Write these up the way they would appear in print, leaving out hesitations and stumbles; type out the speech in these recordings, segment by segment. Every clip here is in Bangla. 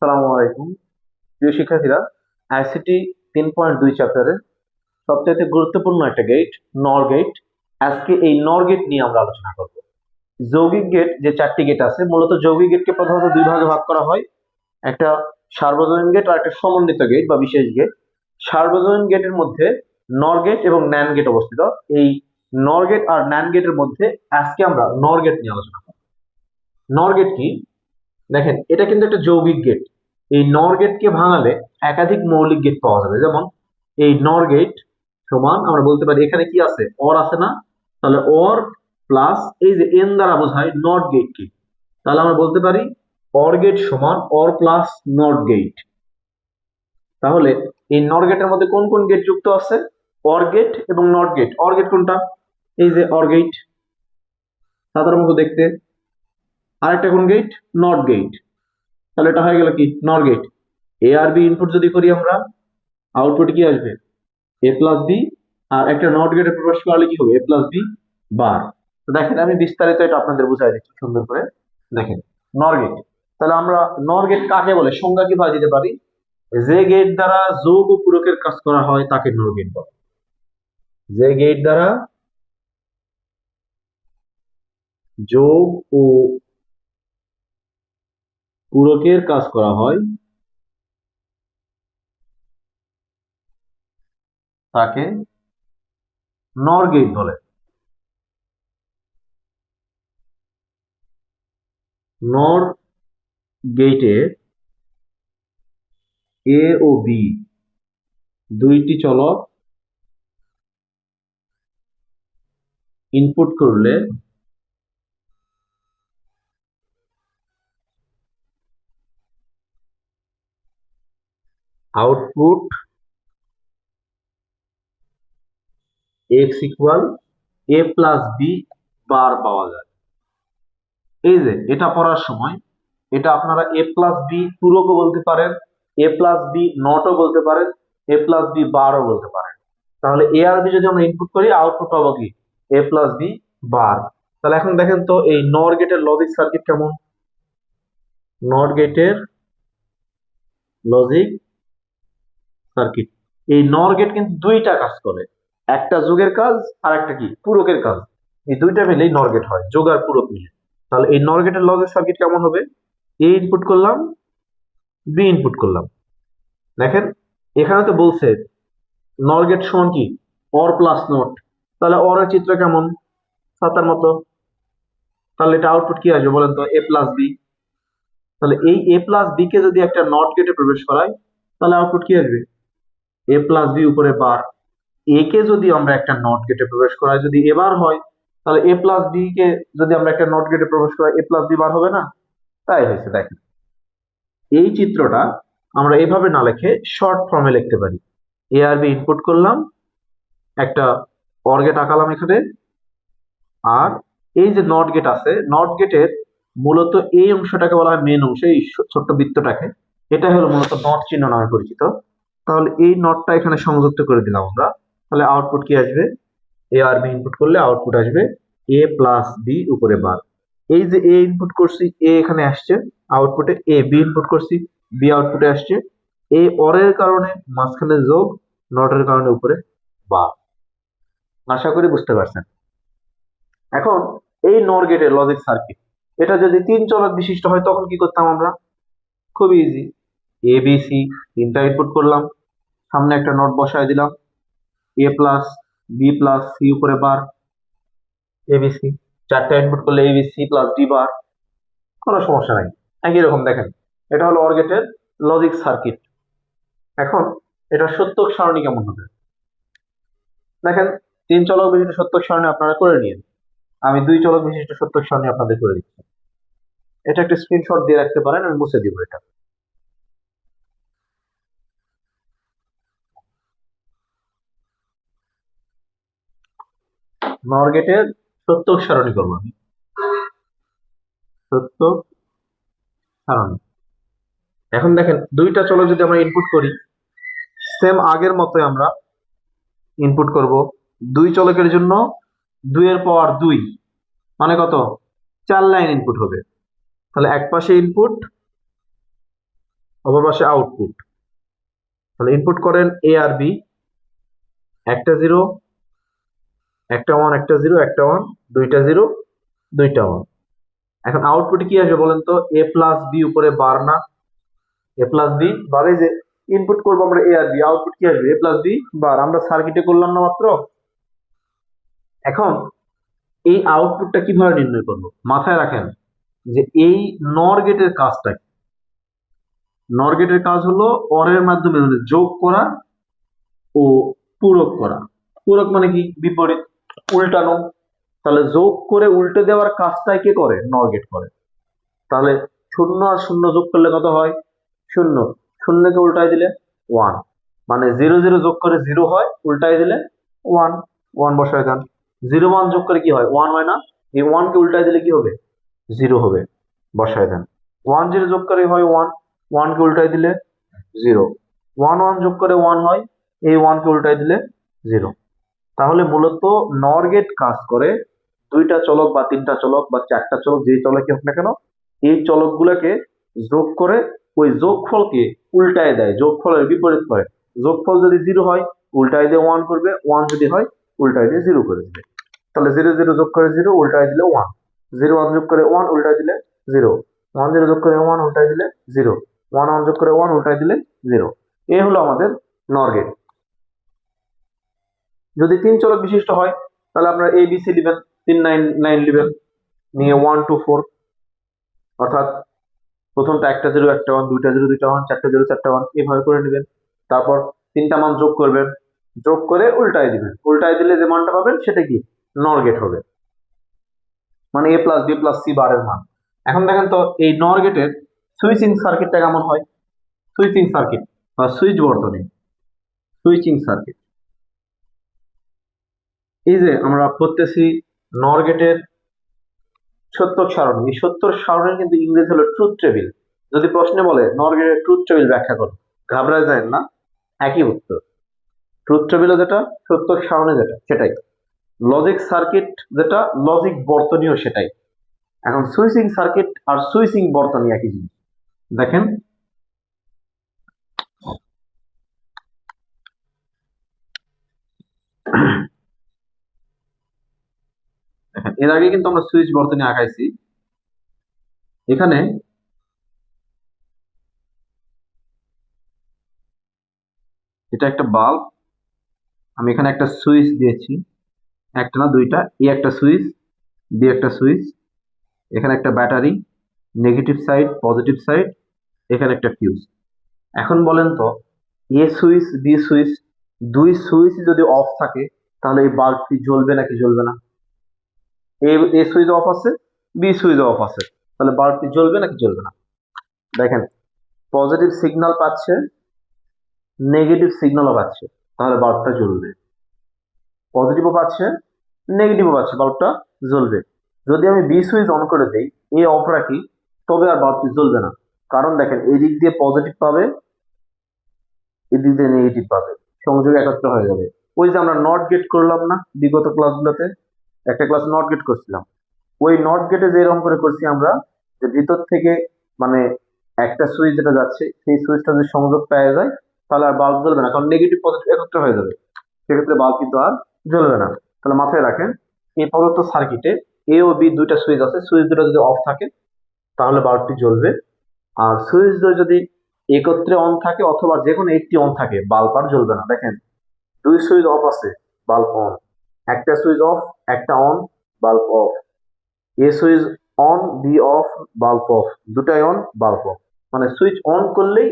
সালামু আলাইকুম প্রিয় শিক্ষার্থীরা। আইসিটি 3.2 চ্যাপ্টারের সবচেয়ে গুরুত্বপূর্ণ একটা গেট নর গেট। আজকে এই নর গেট নিয়ে আমরা আলোচনা করব। যৌগিক গেট যে চারটি গেট আছে, মূলত যৌগিক গেটকে প্রধানত দুই ভাগে ভাগ করা হয়, একটা সার্বজনীন গেট আর একটা সমন্বিত গেট বা বিশেষ গেট। সার্বজনীন গেটের মধ্যে নর গেট এবং ন্যান্ড গেট অবস্থিত। এই নর গেট আর ন্যান্ড গেটের মধ্যে আজকে আমরা নর গেট নিয়ে আলোচনা করব। নর গেট কি? দেখেন, এটা কিন্তু একটা যৌগিক গেট। এই নর গেটকে ভাঙালে একাধিক মৌলিক গেট পাওয়া যাবে। যেমন এই নর গেট সমান আমরা বলতে পারি এখানে কি আছে, অর আছে না? তাহলে অর প্লাস এই যে এন দ্বারা বোঝায় নট গেট কি, তাহলে আমরা বলতে পারি অর গেট সমান অর প্লাস নট গেট। তাহলে এই নর গেটের মধ্যে কোন কোন গেট যুক্ত আছে? অর গেট এবং নট গেট। অর গেট কোনটা? এই যে অর গেট, সাধারণ মতো দেখতে। আরেকটা কোন গেট? Not get. তাহলে এটা হয়ে গেল কি নর গেট। এ আর বি ইনপুট যদি করি আমরা, আউটপুট কি আসবে? এ প্লাস বি। আর একটা নট গেটে প্রবেশ করালে কি হবে? এ প্লাস বি বার। তো দেখেন, আমি বিস্তারিত এটা আপনাদের বুঝাই দিচ্ছি সুন্দর করে। দেখেন, নর গেট। তাহলে আমরা নর গেট কাকে বলে সংজ্ঞা কিভাবে দিতে পারি? যে গেট দ্বারা যোগ ও পূরকের কাজ করা হয় তাকে নর গেট বলে। যে গেট দ্বারা যোগ ও পূরকের কাজ করা হয় তাকে নর গেট বলে। নর গেটে এ ও বি দুইটি চলক ইনপুট করলে আউটপুট এক্স ইকুয়াল এ প্লাস বি বার পাওয়া যায়। এই যে এটা পড়ার সময় এটা আপনারা এ প্লাস বি পূরকও বলতে পারেন, এ প্লাস বি নটও বলতে পারেন, এ প্লাস বি বারও বলতে পারেন। তাহলে এ আর বি যদি আমরা ইনপুট করি, আউটপুট পাবো কি? এ প্লাস বি বার। তাহলে এখন দেখেন তো এই নর গেটের লজিক সার্কিট কেমন। নর গেটের লজিক সার্কিট, এই নর গেট কিন্তু দুইটা কাজ করে, একটা যোগের কাজ আর একটা কি পূরকের কাজ। এই দুইটা মিলেই নর গেট হয়, যোগ আর পূরক মিলে। তাহলে এই নর গেটের লজিক সার্কিট কেমন হবে? এ ইনপুট করলাম, বি ইনপুট করলাম। দেখেন, এখানে তো বলছে নর গেট সমান কি অর প্লাস নট। তাহলে অর এর চিত্র কেমন? ছাতার মতো। তাহলে এটা আউটপুট কি আসবে বলেন তো? এ প্লাস বি। তাহলে এই এ প্লাস বি কে যদি একটা নট গেটে প্রবেশ করাই, তাহলে আউটপুট কি আসবে? এ প্লাস বি উপরে বার। এ কে যদি আমরা একটা নট গেটে প্রবেশ করাই, যদি এবার হয়, তাহলে এ প্লাস বি কে যদি আমরা একটা নট গেটে প্রবেশ করাই, এ প্লাস বি বার হবে না? তাই হয়েছে। দেখেন, এই চিত্রটা আমরা এভাবে না লিখে শর্ট ফর্মে লিখতে পারি। এ আর বি ইনপুট করলাম, একটা অর গেট আঁকালাম এখানে, আর এই যে নট গেট আছে, নট গেটের মূলত এই অংশটাকে বলা হয় মেন অংশ, এই ছোট্ট বৃত্তটাকে। এটা হলো মূলত নট চিহ্ন নামে পরিচিত। তাহলে এই নটটা এখানে সংযুক্ত করে দিলাম আমরা। তাহলে আউটপুট কি আসবে? এ আর বি ইনপুট করলে আউটপুট আসবে এ প্লাস বি উপরে বার। এই যে এ ইনপুট করছি, এ এখানে আসছে আউটপুটে, এ বি ইনপুট করছি, বি আউটপুটে আসছে। এই অরের কারণে মাঝখানে যোগ, নটের কারণে উপরে বার। আশা করি বুঝতে পারছেন। এখন এই নর গেটের লজিক সার্কিট, এটা যদি তিন চলক বিশিষ্ট হয় তখন কি করতাম আমরা? খুব ইজি। এ বি সি তিনটা ইনপুট করলাম, সামনে একটা নট বসায় দিলাম, এ প্লাস বি প্লাস সি উপরে বার, এবিসি। চারটা ইনপুট করলে এবি সি প্লাস ডি বার। কোনো সমস্যা নাই। একই রকম দেখেন, এটা হলো অর গেটের লজিক সার্কিট। এখন এটা সত্যক সারণী কেমন হবে? দেখেন, তিন চলক বিশিষ্ট সত্যক সারণী আপনারা করে নিন, আমি দুই চলক বিশিষ্ট সত্যক সারণী আপনাদের করে দিচ্ছি। এটা একটা স্ক্রিনশট দিয়ে রাখতে পারেন, আমি মুছে দিব এটা। নর গেটের সত্যক সারণী করবো আমি, সত্যক সারণী। এখন দেখেন, দুইটা চলক যদি আমরা ইনপুট করি, সেম আগের মতোই আমরা ইনপুট করব। দুই চলকের জন্য 2 এর পাওয়ার 2 মানে কত? 4 লাইন ইনপুট হবে। তাহলে এক পাশে ইনপুট, অপর পাশে আউটপুট। তাহলে ইনপুট করেন এ আর বি, একটা জিরো, একটা ওয়ান, একটা জিরো, একটা ওয়ান, দুইটা জিরো, দুইটা ওয়ান। এখন আউটপুটে কি আসবে বলেন তো? এ প্লাস বি উপরে বার না? এ প্লাস বি বার। এই যে ইনপুট করবো আমরা এ আর বি, আউটপুট কি আসবে? এ প্লাস বি বার। আমরা সার্কিটে করলাম না মাত্র? এখন এই আউটপুটটা কিভাবে নির্ণয় করবো? মাথায় রাখেন যে এই নর গেটের কাজটা কি? নর গেটের কাজ হলো অরের মাধ্যমে মানে যোগ করা ও পূরক করা। পূরক মানে কি? বিপরীত, উল্টানো। তাহলে যোগ করে উল্টে দেওয়ার কাজটাই কে করে? নর গেট করে। তাহলে শূন্য আর শূন্য যোগ করলে কত হয়? শূন্য। শূন্যকে উল্টাই দিলে ওয়ান, মানে জিরো জিরো যোগ করে জিরো হয়, উল্টাই দিলে ওয়ান। ওয়ান বসায় দেন। জিরো ওয়ান যোগ করে কি হয়? ওয়ান হয় না? এই ওয়ানকে উল্টাই দিলে কি হবে? জিরো হবে, বসায় দেন। ওয়ান জিরো যোগ করে হয় ওয়ান, ওয়ানকে উল্টাই দিলে জিরো। ওয়ান ওয়ান যোগ করে ওয়ান হয়, এই ওয়ানকে উল্টাই দিলে জিরো। তাহলে মূলত নর গেট কাজ করে দুইটা চলক বা তিনটা চলক বা চারটা চলক, যেই চলকই হোক না কেন, এই চলকগুলোকে যোগ করে ওই যোগফলকে উল্টায় দেয়, যোগফলের বিপরীত করে। যোগফল যদি জিরো হয় উল্টায় দিয়ে ওয়ান করবে, ওয়ান যদি হয় উল্টায় দিয়ে জিরো করে দিবে। তাহলে জিরো জিরো যোগ করে জিরো, উল্টায় দিলে ওয়ান। জিরো ওয়ান যোগ করে ওয়ান, উল্টায় দিলে জিরো। ওয়ান জিরো যোগ করে ওয়ান, উল্টায় দিলে জিরো। ওয়ান ওয়ান যোগ করে ওয়ান, উল্টায় দিলে জিরো। এই হলো আমাদের নর গেট। যদি তিন চলক বিশিষ্ট হয় তাহলে আপনার এ বি সি দিবেন, তিন নাইন নাইন দিবেন, নিয়ে ওয়ান টু ফোর, অর্থাৎ প্রথমটা একটা জিরো একটা ওয়ান, দুইটা জিরো দুইটা ওয়ান, চারটা জিরো চারটা ওয়ান, এভাবে করে নেবেন। তারপর তিনটা মান যোগ করবেন, যোগ করে উল্টায় দিবেন। উল্টায় দিলে যে মানটা পাবেন সেটা কি? নর গেট হবে, মানে এ প্লাস বি প্লাস সি বারের মান। এখন দেখেন তো এই নর গেটের সুইচিং সার্কিটটা কেমন হয়? সুইচিং সার্কিট বা সুইচ বর্তনী, সুইচিং সার্কিট। এই যে আমরা পড়তেছি নর গেটের সত্যক সারণী, এই সত্যক সারণীর কিন্তু ইংরেজি হলো ট্রুথ টেবিল। যদি প্রশ্নে বলে নর গেটের ট্রুথ টেবিল ব্যাখ্যা করো, ঘাবড়ায় যায় না, একই উত্তর। ট্রুথ টেবিলও যেটা, সত্যক সারণী যেটা সেটাই। লজিক সার্কিট যেটা, লজিক বর্তনীয় সেটাই। এখন সুইচিং সার্কিট আর সুইচিং বর্তনী একই জিনিস। দেখেন এর আগে কিন্তু আমরা সুইচ বর্তনী আঁকাইছি। এখানে এটা একটা বাল্ব, আমি এখানে একটা সুইচ দিয়েছি, একটা না দুইটা, এই একটা সুইচ, বি একটা সুইচ, এখানে একটা battery, negative side positive side, এখানে একটা ফিউজ। এখন বলেন তো এ সুইচ বি সুইচ, দুই সুইচ যদি অফ থাকে তাহলে এই বাল্বটি জ্বলবে নাকি জ্বলবে না? এ সুইচ অফ আছে, বি সুইচ অফ আছে, তাহলে বাল্বটি জ্বলবে নাকি জ্বলবে না? দেখেন পজিটিভ সিগন্যাল পাচ্ছে, নেগেটিভ সিগন্যালও পাচ্ছে, তাহলে বাল্বটা জ্বলবে। পজিটিভও পাচ্ছে, নেগেটিভও পাচ্ছে, বাল্বটা জ্বলবে। যদি আমি বি সুইচ অন করে দেই, এ অফ রাখি, তবে আর বাল্বটি জ্বলবে না। কারণ দেখেন এই দিক দিয়ে পজিটিভ পাবে, এদিক দিয়ে নেগেটিভ পাবে, সংযোগ একত্র হয়ে যাবে। ওই যে আমরা নট গেট করলাম না বিগত ক্লাসগুলোতে, একটা ক্লাস নট গেট করছিলাম, ওই নট গেটে যে এরকম করে করছি আমরা, যে ভিতর থেকে মানে একটা সুইচ যেটা যাচ্ছে সেই সুইচটা যদি সংযোগ পাওয়া যায় তাহলে আর বাল্ব জ্বলবে না, কারণ নেগেটিভ পজিটিভ একত্র হয়ে যাবে, সেক্ষেত্রে বাল্ব কিন্তু আর জ্বলবে না। তাহলে মাথায় রাখেন এই প্রদত্ত সার্কিটে এ ও বি দুইটা সুইচ আছে, সুইচ দুটো যদি অফ থাকে তাহলে বাল্বটি জ্বলবে। আর সুইচ দুটো যদি একত্রে অন থাকে অথবা যে কোনো একটি অন থাকে, বাল্ব আর জ্বলবে না। দেখেন দুই সুইচ অফ আছে, বাল্ব অন, একটা সুইচ অফ, একটা on, bulb off. A switch on, B off, bulb off, দুটাই অন, বাল্ব অফ, মানে সুইচ অন করলেই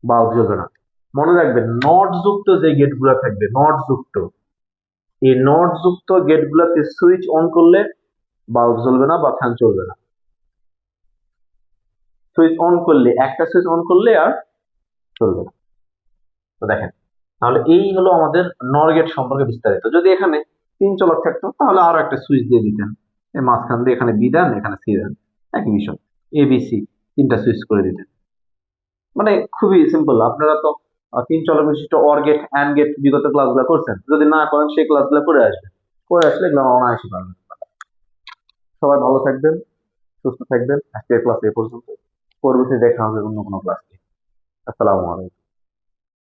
বাল্ব জ্বলবে না। মনে রাখবেন নট যুক্ত যে গেট গুলা থাকবে, নট যুক্ত, এই নট যুক্ত গেট গুলাতে সুইচ অন করলে বাল্ব জ্বলবে না বা ফ্যান চলবে না। সুইচ অন করলে, একটা সুইচ অন করলে আর চলবে না। তো দেখেন তাহলে এই হলো আমাদের নর গেট সম্পর্কে বিস্তারিত। যদি এখানে তিন চলক থাকতো তাহলে আরো একটা সুইচ দিয়ে দিতেন, এই মাঝখান দিয়ে এখানে বি দেন, এখানে সি দেন, একই বিষয়, এ বি সি তিনটা সুইচ করে দিতেন। মানে খুবই সিম্পল। আপনারা তো তিন চলক বিশিষ্ট অর গেট, অ্যান্ড গেট বিগত ক্লাসগুলো করছেন, যদি না করেন সেই ক্লাসগুলো করে আসবেন, করে আসলে এগুলো অনায়াসে পারবেন। সবাই ভালো থাকবেন, সুস্থ থাকবেন, আজকের ক্লাস এই পর্যন্ত। পরবর্তী দেখা হবে অন্য কোনো ক্লাসে। আসসালামু আলাইকুম।